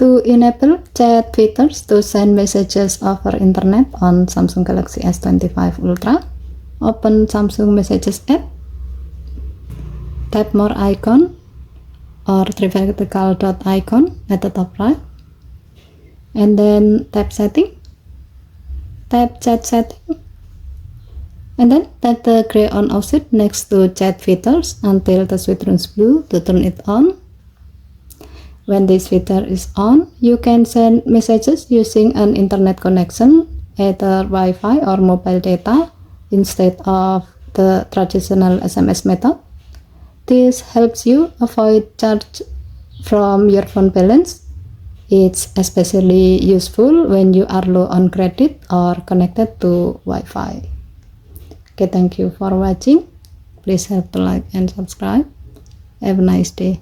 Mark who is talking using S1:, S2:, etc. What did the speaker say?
S1: To enable chat features to send messages over internet on Samsung Galaxy S25 Ultra, open Samsung Messages app, tap more icon or three vertical dot icon at the top right, and then tap setting, tap chat setting, and then tap the gray on off switch next to chat features until the switch turns blue to turn it on. When this feature is on, you can send messages using an internet connection, either Wi-Fi or mobile data, instead of the traditional SMS method. This helps you avoid charge from your phone balance. It's especially useful when you are low on credit or connected to Wi-Fi. Okay, thank you for watching. Please help to like and subscribe. Have a nice day.